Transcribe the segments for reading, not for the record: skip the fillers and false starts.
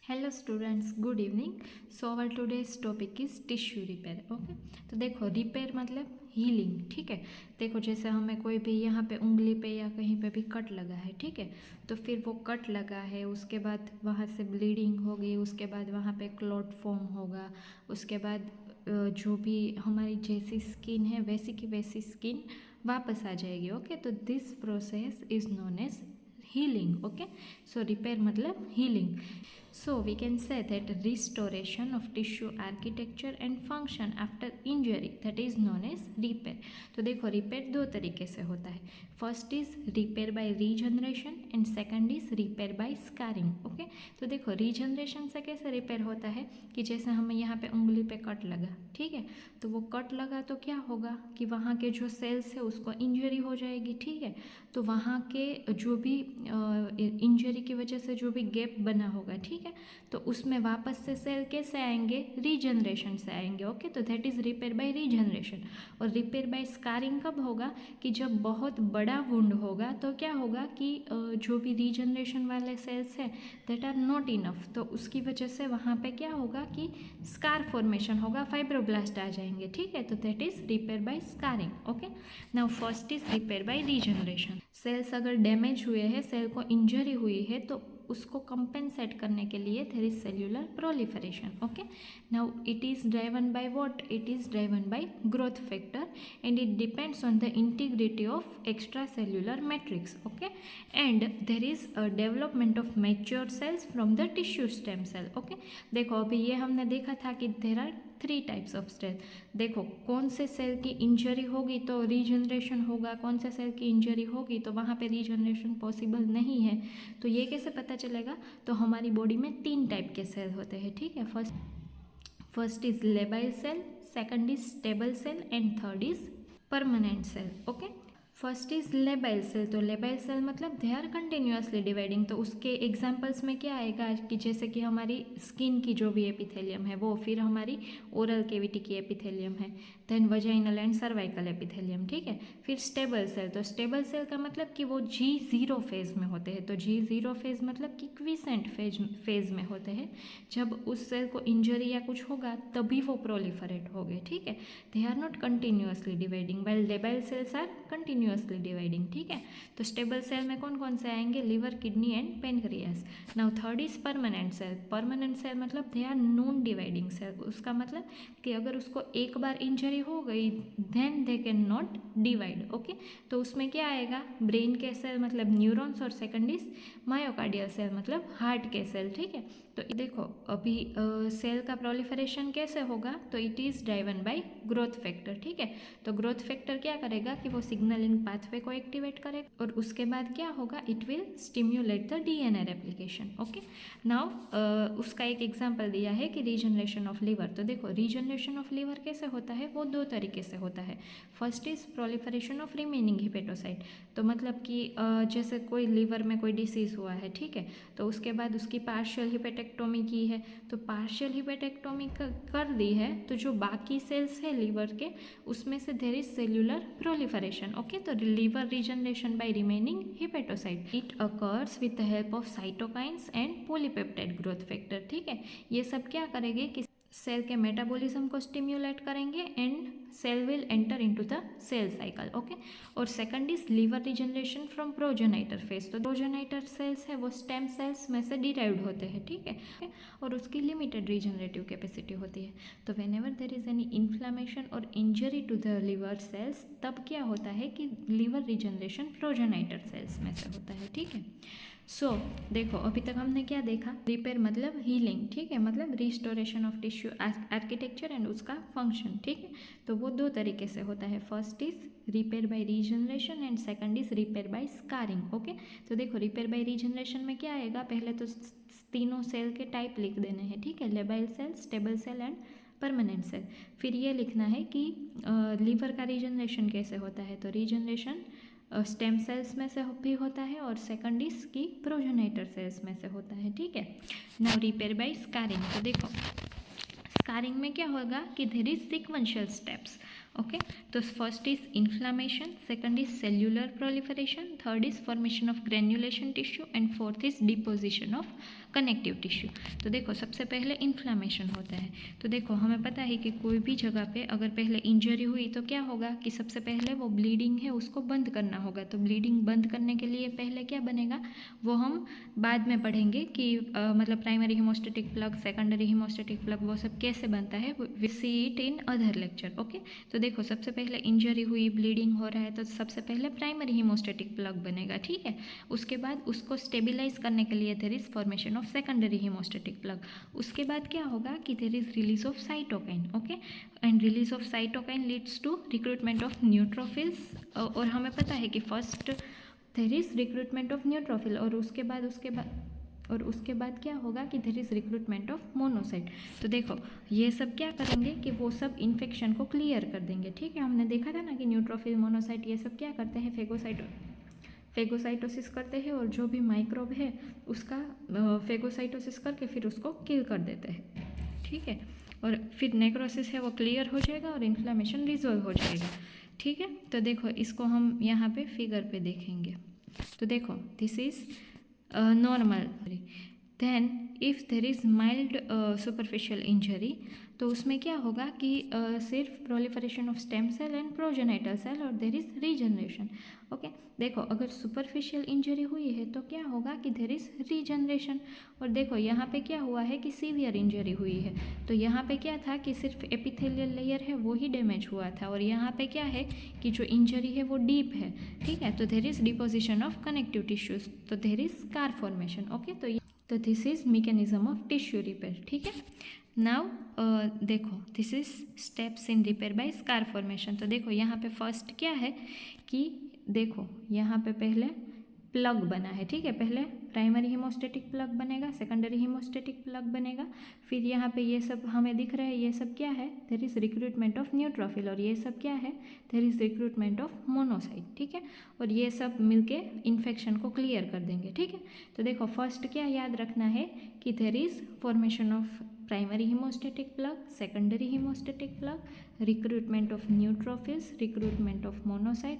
Hello students, good evening. So our today's topic is tissue repair. Okay, तो देखो repair मतलब healing. ठीक है, देखो जैसे हमें कोई भी यहाँ पे उंगली पे या कहीं पे भी कट लगा है, ठीक है, तो फिर वो कट लगा है, उसके बाद वहाँ से ब्लीडिंग होगी, उसके बाद वहाँ पे क्लॉट फॉर्म होगा, उसके बाद जो भी हमारी जैसी स्किन है वैसी की वैसी स्किन वापस आ जाएगी। ओके, तो this process is known as healing. Okay, so repair matlab healing. So we can say that restoration of tissue architecture and function after injury, that is known as repair. तो देखो repair दो तरीके से होता है। First is repair by regeneration and second is repair by scarring. Okay, तो देखो regeneration से कैसे रिपेयर होता है कि जैसे हमें यहाँ पे उंगली पे कट लगा, ठीक है, तो वो कट लगा तो क्या होगा कि वहाँ के जो सेल्स है उसको इंजरी हो जाएगी। ठीक है, तो वहाँ के जो भी इंजरी की वजह से जो भी गैप बना होगा, ठीक है, तो उसमें वापस से सेल कैसे आएंगे, रीजनरेशन से आएंगे। ओके, तो that is repair by regeneration. और रिपेयर बाय स्कारिंग कब होगा कि जब बहुत बड़ा वुंड होगा, तो क्या होगा कि जो भी रीजनरेशन वाले सेल्स हैं दैट आर नॉट इनफ, तो उसकी वजह से वहाँ पे क्या होगा कि स्कार फॉर्मेशन होगा, फाइब्रोब्लास्ट आ जाएंगे। ठीक है, तो that is repair by scarring. Okay, now first is repair by regeneration. Cells अगर डैमेज हुए हैं, सेल को इंजरी हुई है, तो उसको कंपेंसेट करने के लिए there is cellular proliferation. Okay, now it is driven by what, it is driven by growth factor and it depends on the integrity of extra cellular matrix. Okay, and there is a development of mature cells from the tissue stem cell. Okay, देखो अभी ये हमने देखा था कि there are 3 types of cell. देखो कौन से सेल की इंजरी होगी तो रीजनरेशन होगा, कौन से सेल की इंजरी होगी तो वहाँ पे रीजनरेशन पॉसिबल नहीं है। तो ये कैसे पता चलेगा, तो हमारी बॉडी में 3 टाइप के सेल होते हैं। ठीक है, first is labile cell, second is stable cell and third is permanent cell. Okay, first is labile cell. तो लेबाइल सेल मतलब दे आर कंटिन्यूसली डिवाइडिंग। तो उसके एग्जांपल्स में क्या आएगा कि जैसे कि हमारी स्किन की जो भी एपिथेलियम है वो, फिर हमारी ओरल केविटी की एपिथेलियम है, then vaginal and cervical epithelium. ठीक है, फिर स्टेबल सेल। तो स्टेबल सेल का मतलब कि वो G0 फेज में होते हैं। तो G0 फेज मतलब कि क्विसेंट फेज में होते हैं। जब उस सेल को इंजरी या कुछ होगा तभी वो प्रोलिफरेट हो गए। ठीक है, they are not continuously dividing, well labile cells are continuously dividing. ठीक है, तो स्टेबल सेल में कौन कौन से आएंगे, liver, kidney and pancreas. Now third is permanent cell. Permanent cell मतलब they are non dividing cell. उसका मतलब कि अगर उसको एक बार इंजरी हो गई then they can not divide. Okay, तो उसमें क्या आएगा, ब्रेन के सेल मतलब न्यूरॉन्स, और सेकंड इज मायोकार्डियल सेल मतलब हार्ट के सेल। ठीक है, तो देखो अभी सेल का प्रोलिफरेशन कैसे होगा, तो it is driven by growth factor. ठीक है, तो ग्रोथ फैक्टर क्या करेगा कि वो सिग्नलिंग पाथवे को एक्टिवेट करेगा, और उसके बाद क्या होगा, it will stimulate the DNA replication. Okay, now उसका एक एग्जांपल दिया है कि रीजनरेशन ऑफ लीवर। तो देखो रीजनरेशन ऑफ लीवर कैसे होता है, वो 2 तरीके से होता है। First is proliferation of remaining hepatocyte. तो मतलब कि जैसे कोई लीवर में कोई डिसीज़ हुआ है, ठीक है, तो उसके बाद उसकी पार्शियल हिपेटेक्टोमी की है, तो पार्शियल हिपेटेक्टोमी कर दी है, तो जो बाकी सेल्स है लीवर के उसमें से there is cellular proliferation. Okay, तो liver regeneration by remaining hepatocyte, it occurs with the help of cytokines and polypeptide growth factor. ठीक है, ये सब क्या करेंगे कि सेल के मेटाबॉलिज्म को स्टिम्युलेट करेंगे and cell will enter into the cell cycle. Okay, और second is liver regeneration from progenitor phase. तो प्रोजेनाइटर सेल्स है वो स्टेम सेल्स में से डिराइव्ड होते हैं। ठीक है, और उसकी लिमिटेड रीजनरेटिव कैपेसिटी होती है। तो whenever there is any inflammation और injury to the liver cells, तब क्या होता है कि लीवर रीजनरेशन प्रोजेनाइटर सेल्स में से होता है। ठीक है, सो देखो अभी तक हमने क्या देखा, रिपेयर मतलब हीलिंग। ठीक है, मतलब restoration of tissue architecture and उसका फंक्शन। ठीक है, तो वो 2 तरीके से होता है। First is repair by regeneration and second is repair by scarring. Okay, तो देखो रिपेयर बाय रीजनरेशन में क्या आएगा, पहले तो तीनों सेल के टाइप लिख देने हैं। ठीक है, labile cell, stable cell and permanent cell. फिर ये लिखना है कि लीवर का रीजनरेशन कैसे होता है, तो रीजनरेशन स्टेम सेल्स में से भी होता है, और सेकंड इज की प्रोजेनाइटर सेल्स में से होता है। ठीक है, नाउ रिपेयर बाय स्कारिंग। तो देखो स्कारिंग में क्या होगा कि there is sequential steps. Okay. तो first is inflammation, second is cellular proliferation, third is formation of granulation tissue and fourth is deposition of connective tissue. तो देखो सबसे पहले इन्फ्लामेशन होता है। तो देखो हमें पता है कि कोई भी जगह पे अगर पहले इंजरी हुई तो क्या होगा कि सबसे पहले वो ब्लीडिंग है उसको बंद करना होगा। तो ब्लीडिंग बंद करने के लिए पहले क्या बनेगा वो हम बाद में पढ़ेंगे कि मतलब प्राइमरी हीमोस्टेटिक प्लग, सेकेंडरी हीमोस्टेटिक प्लग वो सब कैसे बनता है, we see it in other lecture. Okay. तो देखो सबसे पहले इंजरी हुई, ब्लीडिंग हो रहा है, तो सबसे पहले प्राइमरी हीमोस्टेटिक प्लग बनेगा, ठीक है। उसके बाद उसको स्टेबिलाइज करने के लिए there is formation of secondary हीमोस्टेटिक plug. उसके बाद क्या होगा कि there is release of cytokine, okay, and release of cytokine leads to recruitment of neutrophils. और हमें पता है कि first there is recruitment of neutrophil और उसके बाद क्या होगा कि there is recruitment of monocyte. तो देखो ये सब क्या करेंगे कि वो सब इन्फेक्शन को क्लियर कर देंगे, ठीक है। हमने देखा था ना कि न्यूट्रोफिल, मोनोसाइट ये सब क्या करते हैं, फेगोसाइटोसिस करते हैं और जो भी माइक्रोब है उसका फेगोसाइटोसिस करके फिर उसको किल कर देते हैं, ठीक है। और फिर नेक्रोसिस है वो क्लियर हो जाएगा और इन्फ्लामेशन रिजॉल्व हो जाएगा, ठीक है। तो देखो इसको हम यहाँ पे फिगर पे देखेंगे। तो देखो this is normal. Then if there is mild superficial injury तो उसमें क्या होगा कि सिर्फ proliferation of stem cell and progenitor cell और देर इज़ रीजनरेशन। ओके। देखो अगर सुपरफिशियल इंजरी हुई है तो क्या होगा कि देर इज़ रीजनरेशन। और देखो यहाँ पे क्या हुआ है कि सीवियर इंजरी हुई है, तो यहाँ पे क्या था कि सिर्फ एपिथेलियल लेयर है वो ही डैमेज हुआ था और यहाँ पे क्या है कि जो इंजरी है वो डीप है, ठीक है। तो there is deposition of connective tissues, तो there is scar formation. Okay. तो this is mechanism of tissue repair, ठीक है। नाउ देखो this is steps in repair by scar formation. तो देखो यहाँ पे फर्स्ट क्या है कि देखो यहाँ पे पहले प्लग बना है, ठीक है। पहले प्राइमरी हीमोस्टेटिक प्लग बनेगा, सेकेंडरी हीमोस्टेटिक प्लग बनेगा, फिर यहाँ पे ये सब हमें दिख रहा है, ये सब क्या है, there is recruitment of neutrophil और ये सब क्या है, there is recruitment of monocyte, ठीक है। और ये सब मिलके इन्फेक्शन को क्लियर कर देंगे, ठीक है। तो देखो फर्स्ट क्या याद रखना है कि there is formation of primary हीमोस्टेटिक plug, secondary हीमोस्टेटिक plug, recruitment of neutrophils, recruitment of monocyte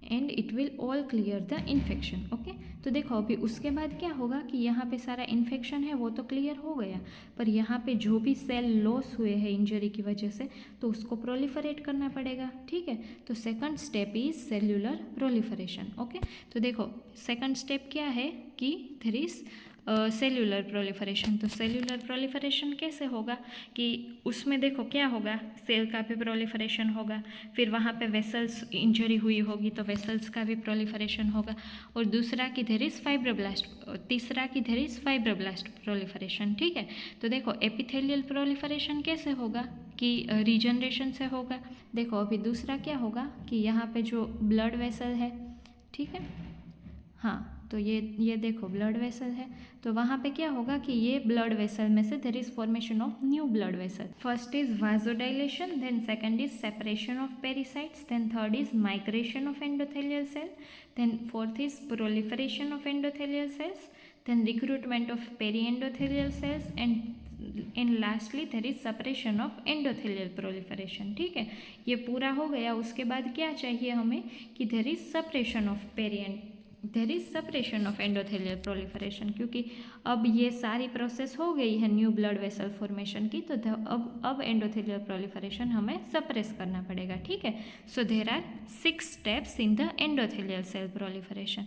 and it will all clear the infection. Okay. तो देखो अभी उसके बाद क्या होगा कि यहाँ पे सारा इन्फेक्शन है वो तो क्लियर हो गया, पर यहाँ पे जो भी सेल लॉस हुए हैं इंजरी की वजह से तो उसको प्रोलिफरेट करना पड़ेगा, ठीक है। तो second step is cellular proliferation. Okay. तो देखो सेकंड स्टेप क्या है कि देयर इज सेल्यूलर प्रोलिफरेशन। तो सेल्यूलर प्रोलिफरेशन कैसे होगा कि उसमें देखो क्या होगा, सेल का भी प्रोलिफरेशन होगा, फिर वहाँ पे वेसल्स इंजरी हुई होगी तो वेसल्स का भी प्रोलिफरेशन होगा, और दूसरा कि देयर इज फाइब्रोब्लास्ट, तीसरा कि देयर इज फाइब्रोब्लास्ट प्रोलिफरेशन, ठीक है। तो देखो एपिथेलियल प्रोलिफरेशन कैसे होगा कि रीजनरेशन से होगा। देखो अभी दूसरा क्या होगा कि यहाँ पे जो ब्लड वेसल है, ठीक है, हाँ, तो ये देखो ब्लड वेसल है, तो वहाँ पे क्या होगा कि ये ब्लड वेसल में से there is formation of new blood vessel. First is vasodilation, then second is separation of pericytes, then third is migration of endothelial cell, then fourth is proliferation of endothelial cells, then recruitment of periendothelial cells and lastly there is separation of endothelial proliferation, ठीक है। ये पूरा हो गया, उसके बाद क्या चाहिए हमें कि there is separation of endothelial proliferation, क्योंकि अब ये सारी प्रोसेस हो गई है न्यू ब्लड वेसल फॉर्मेशन की, तो अब एंडोथेलियल प्रोलिफरेशन हमें सप्रेस करना पड़ेगा, ठीक है। So there are 6 steps in the endothelial cell proliferation.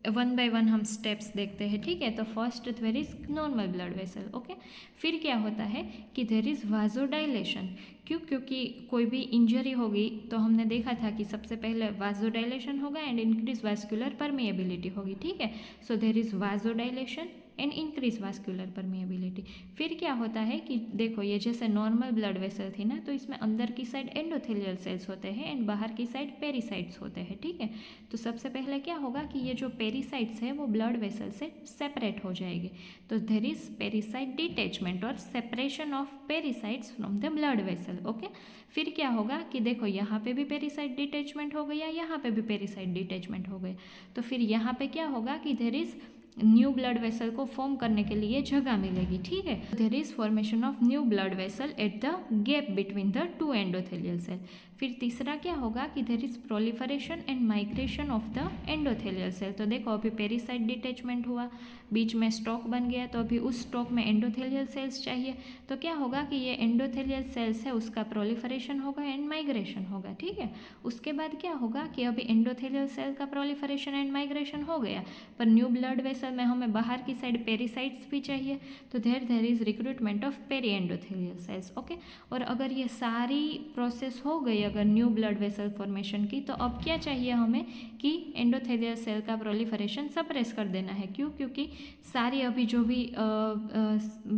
One by one हम स्टेप्स देखते हैं, ठीक है। तो first there is normal blood vessel, okay. फिर क्या होता है कि देयर इज वाजोडाइलेशन, क्योंकि कोई भी इंजरी होगी तो हमने देखा था कि सबसे पहले वाजोडाइलेशन होगा एंड इंक्रीज वास्कुलर परमिएबिलिटी होगी, ठीक है। So there is vasodilation and increase vascular permeability. फिर क्या होता है कि देखो ये जैसे नॉर्मल ब्लड वेसल थी ना, तो इसमें अंदर की साइड एंडोथेलियल सेल्स होते हैं एंड बाहर की साइड पेरिसाइट्स होते हैं, ठीक है। तो सबसे पहले क्या होगा कि ये जो पेरिसाइट्स है वो ब्लड वेसल से सेपरेट हो जाएगी, तो देयर इज पेरिसाइट डिटैचमेंट और separation of pericytes from the blood vessel, okay. फिर क्या होगा कि देखो यहाँ पे भी पेरिसाइट डिटैचमेंट हो गया, यहाँ पे भी पेरिसाइट डिटैचमेंट हो गया, तो फिर यहाँ पे क्या होगा कि there is new blood vessel को फॉर्म करने के लिए जगह मिलेगी, ठीक है। There is formation of new blood vessel at the gap between the two endothelial cell. फिर तीसरा क्या होगा कि there is proliferation and migration of the endothelial cell. तो देखो अभी पेरीसाइट डिटेचमेंट हुआ, बीच में स्टॉक बन गया, तो अभी उस स्टॉक में एंडोथेलियल सेल्स चाहिए, तो क्या होगा कि ये एंडोथेलियल सेल्स है उसका प्रोलिफरेशन होगा एंड माइग्रेशन होगा, ठीक है। उसके बाद क्या होगा कि अभी एंडोथेलियल सेल का प्रोलिफरेशन एंड माइग्रेशन हो गया, पर न्यू ब्लड वेसल में हमें बाहर की साइड पेरीसाइट्स भी चाहिए, तो there is recruitment of peri endothelial cells, okay. और अगर ये सारी प्रोसेस हो गई अगर न्यू ब्लड वेसल फॉर्मेशन की, तो अब क्या चाहिए हमें कि एंडोथेलियल सेल का प्रोलिफरेशन सप्रेस कर देना है। क्यों? क्योंकि सारी अभी जो भी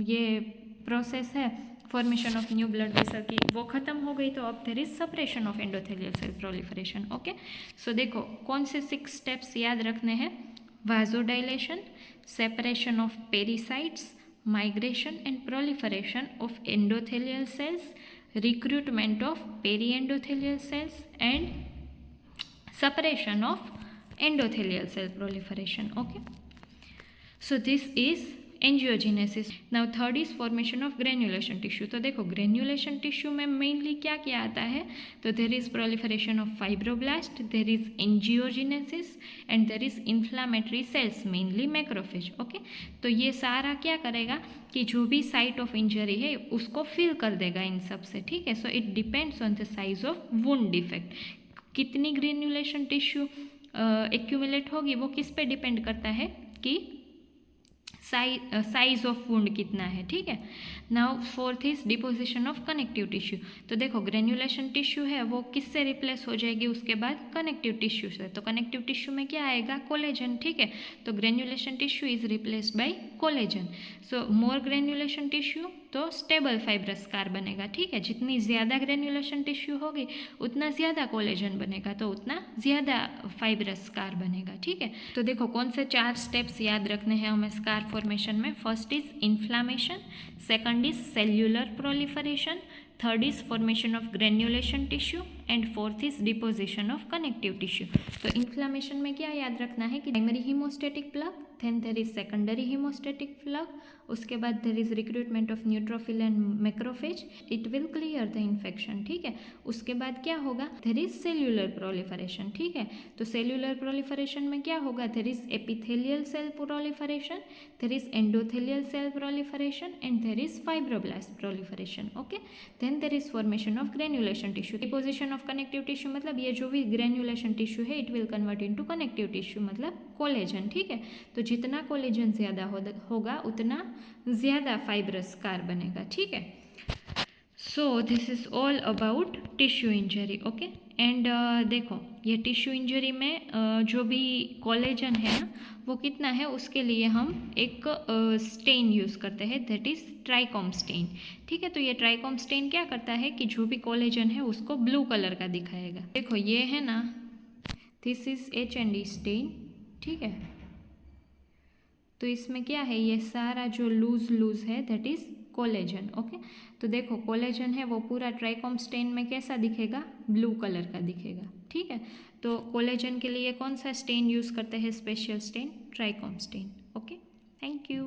ये प्रोसेस है formation of new blood vessel की वो ख़त्म हो गई, तो अब there is suppression of endothelial cell proliferation, okay. So देखो कौन से 6 स्टेप्स याद रखने हैं। Vasodilation, separation of pericytes, migration and proliferation of endothelial cells, recruitment of periendothelial cells and separation of endothelial cell proliferation, okay. So this is angiogenesis. Now third is formation of granulation tissue. तो देखो granulation tissue में mainly क्या क्या आता है, तो there is proliferation of fibroblast, there is angiogenesis and there is inflammatory sales mainly macrophage, okay. तो ये सारा क्या करेगा कि जो भी साइट ऑफ इंजरी है उसको फिल कर देगा इन सब से, ठीक है। So it depends on the size of wound defect. कितनी ग्रेन्युलेशन टिश्यू एक्यूमुलेट होगी वो किस पे डिपेंड करता है कि साइज ऑफ वुंड कितना है, ठीक है। Now fourth is deposition of connective tissue. तो देखो ग्रेन्युलेशन टिश्यू है वो किससे रिप्लेस हो जाएगी उसके बाद, कनेक्टिव टिश्यू से। तो कनेक्टिव टिश्यू में क्या आएगा, कोलेजन, ठीक है। तो granulation tissue is replaced by collagen. So more granulation tissue तो स्टेबल फाइब्रस स्कार बनेगा, ठीक है। जितनी ज़्यादा ग्रेन्युलेशन टिश्यू होगी उतना ज़्यादा कोलेजन बनेगा, तो उतना ज़्यादा फाइब्रस स्कार बनेगा, ठीक है। तो देखो कौन से 4 स्टेप्स याद रखने हैं हमें स्कार फॉर्मेशन में। First is inflammation, second is cellular proliferation, third is formation of granulation tissue and fourth is deposition of connective tissue. तो इन्फ्लामेशन में क्या याद रखना है कि primary हीमोस्टेटिक plug, then there is secondary हीमोस्टेटिक plug, उसके बाद there is recruitment of neutrophil and macrophage, it will clear the infection, ठीक है। उसके बाद क्या होगा, देर इज सेल्युलर प्रोलिफरेशन, ठीक है। तो सेल्युलर प्रोलिफरेशन में क्या होगा, there is epithelial cell proliferation, there is endothelial cell proliferation and there is fibroblast proliferation, okay. Then there is formation of granulation tissue. Deposition of connective tissue मतलब ये जो भी ग्रेन्युलेशन टिश्यू है it will convert into connective tissue मतलब collagen, ठीक है। तो जितना कोलेजन ज़्यादा होगा उतना ज़्यादा फाइब्रस स्कार बनेगा, ठीक है। So this is all about tissue injury, okay. And देखो ये टिश्यू इंजरी में जो भी कोलेजन है ना वो कितना है उसके लिए हम एक स्टेन यूज़ करते हैं, दैट इज़ ट्राइकॉम स्टेन, ठीक है। तो ये ट्राइकॉम स्टेन क्या करता है कि जो भी कोलेजन है उसको ब्लू कलर का दिखाएगा। देखो ये है ना, दिस इज़ H&E स्टेन, ठीक है। तो इसमें क्या है, ये सारा जो लूज है दैट इज़ कोलेजन, ओके। तो देखो कोलेजन है वो पूरा ट्राइकॉम स्टेन में कैसा दिखेगा, ब्लू कलर का दिखेगा, ठीक है। तो कोलेजन के लिए कौन सा स्टेन यूज़ करते हैं, special stain trichrome stain, okay. Thank you.